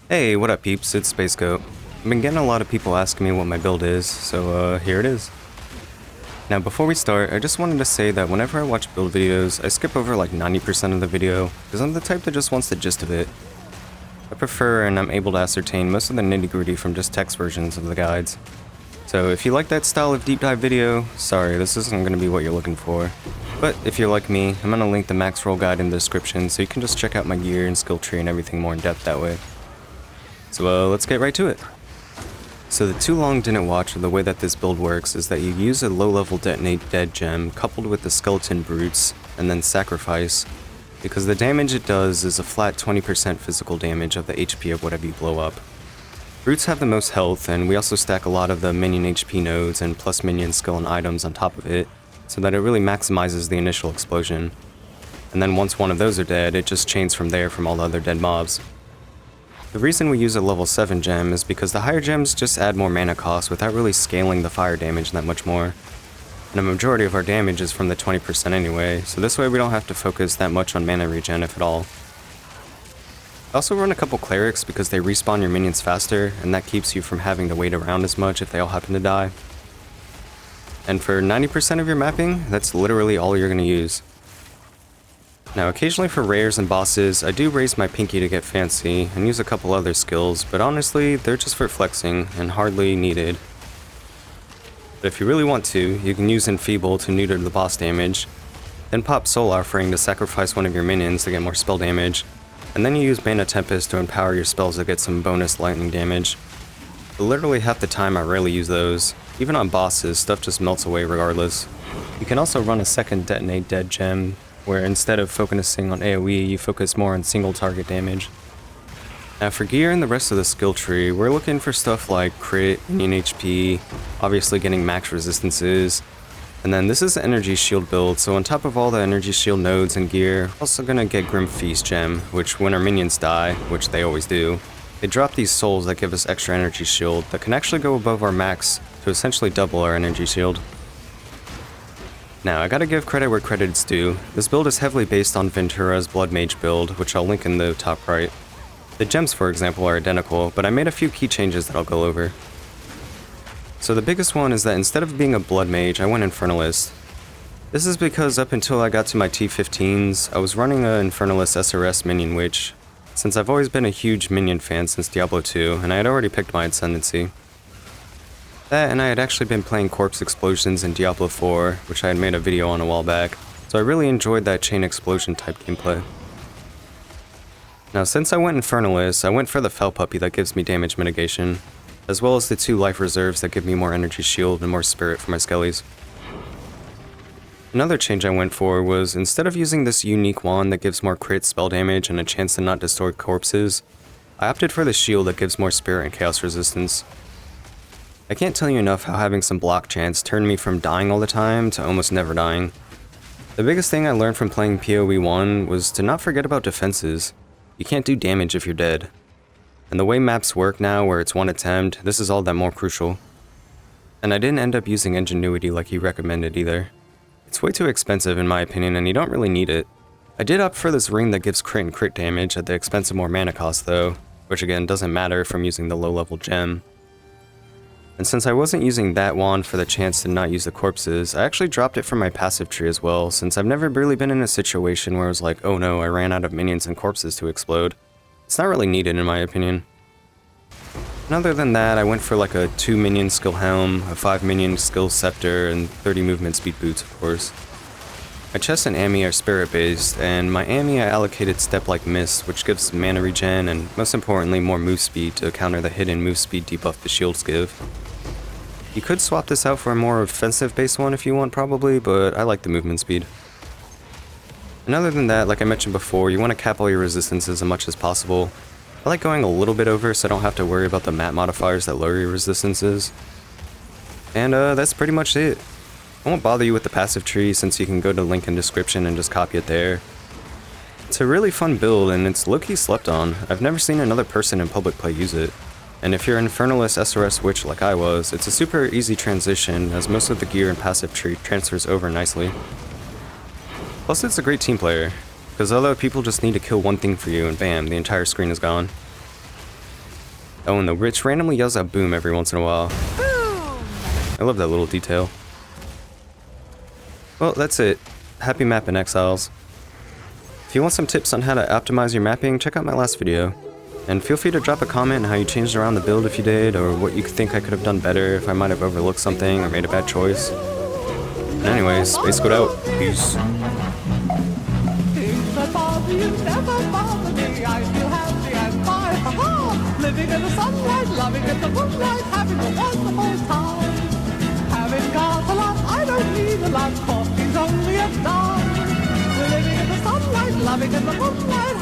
Hey, what up peeps, it's SpaceGoat. I've been getting a lot of people asking me what my build is, so here it is. Now before we start, I just wanted to say that whenever I watch build videos, I skip over like 90% of the video, because I'm the type that just wants the gist of it. I prefer and I'm able to ascertain most of the nitty-gritty from just text versions of the guides. So if you like that style of deep dive video, sorry, this isn't going to be what you're looking for. But if you're like me, I'm going to link the maxroll guide in the description so you can just check out my gear and skill tree and everything more in depth that way. So let's get right to it. So the too long didn't watch, or the way that this build works is that you use a low level Detonate Dead gem coupled with the skeleton brutes and then sacrifice, because the damage it does is a flat 20% physical damage of the HP of whatever you blow up. Brutes have the most health, and we also stack a lot of the minion HP nodes and plus minion skill and items on top of it, so that it really maximizes the initial explosion. And then once one of those are dead, it just chains from there from all the other dead mobs. The reason we use a level 7 gem is because the higher gems just add more mana cost without really scaling the fire damage that much more. And a majority of our damage is from the 20% anyway, so this way we don't have to focus that much on mana regen if at all. I also run a couple clerics because they respawn your minions faster, and that keeps you from having to wait around as much if they all happen to die. And for 90% of your mapping, that's literally all you're going to use. Now occasionally for rares and bosses, I do raise my pinky to get fancy and use a couple other skills, but honestly, they're just for flexing and hardly needed. But if you really want to, you can use Enfeeble to neuter the boss damage, then pop Soul Offering to sacrifice one of your minions to get more spell damage, and then you use Mana Tempest to empower your spells to get some bonus lightning damage. But literally half the time I rarely use those. Even on bosses, stuff just melts away regardless. You can also run a second Detonate Dead gem, where instead of focusing on AoE, you focus more on single target damage. Now for gear and the rest of the skill tree, we're looking for stuff like crit, minion HP, obviously getting max resistances, and then this is the energy shield build, so on top of all the energy shield nodes and gear, also gonna get Grim Feast gem, which when our minions die, which they always do, they drop these souls that give us extra energy shield that can actually go above our max to essentially double our energy shield. Now, I gotta give credit where credit's due. This build is heavily based on Ventura's Blood Mage build, which I'll link in the top right. The gems, for example, are identical, but I made a few key changes that I'll go over. So the biggest one is that instead of being a Blood Mage, I went Infernalist. This is because up until I got to my T15s, I was running a Infernalist SRS Minion Witch, since I've always been a huge Minion fan since Diablo 2, and I had already picked my Ascendancy. That, and I had actually been playing Corpse Explosions in Diablo 4, which I had made a video on a while back, so I really enjoyed that chain explosion type gameplay. Now since I went Infernalist, I went for the Fell Puppy that gives me damage mitigation, as well as the 2 life reserves that give me more energy shield and more spirit for my skellies. Another change I went for was, instead of using this unique wand that gives more crit spell damage and a chance to not destroy corpses, I opted for the shield that gives more spirit and chaos resistance. I can't tell you enough how having some block chance turned me from dying all the time to almost never dying. The biggest thing I learned from playing PoE 1 was to not forget about defenses. You can't do damage if you're dead. And the way maps work now, where it's one attempt, this is all that more crucial. And I didn't end up using Ingenuity like he recommended either. It's way too expensive in my opinion, and you don't really need it. I did opt for this ring that gives crit and crit damage at the expense of more mana cost though, which again doesn't matter if I'm using the low level gem. And since I wasn't using that wand for the chance to not use the corpses, I actually dropped it from my passive tree as well, since I've never really been in a situation where I was like, oh no, I ran out of minions and corpses to explode. It's not really needed in my opinion. And other than that, I went for like a 2 minion skill helm, a 5 minion skill scepter, and 30 movement speed boots of course. My chest and Ami are spirit based, and my Ami I allocated Step Like Mist, which gives mana regen and most importantly more move speed to counter the hidden move speed debuff the shields give. You could swap this out for a more offensive based one if you want probably, but I like the movement speed. And other than that, like I mentioned before, you want to cap all your resistances as much as possible. I like going a little bit over so I don't have to worry about the map modifiers that lower your resistances. And that's pretty much it. I won't bother you with the passive tree since you can go to the link in description and just copy it there. It's a really fun build and it's low-key slept on. I've never seen another person in public play use it. And if you're an Infernalist SRS Witch like I was, it's a super easy transition as most of the gear and passive tree transfers over nicely. Plus it's a great team player, because although people just need to kill one thing for you and bam, the entire screen is gone. Oh, and the witch randomly yells out boom every once in a while. I love that little detail. Well, that's it. Happy mapping, Exiles. If you want some tips on how to optimize your mapping, check out my last video. And feel free to drop a comment on how you changed around the build if you did, or what you think I could have done better if I might have overlooked something or made a bad choice. And anyways, Space Goat out. Peace. Living in the sunlight, loving in the moonlight, having a wonderful time. Having got a lot, I don't need a lot, coffee's only a dime. We're living in the sunlight, loving in the moonlight,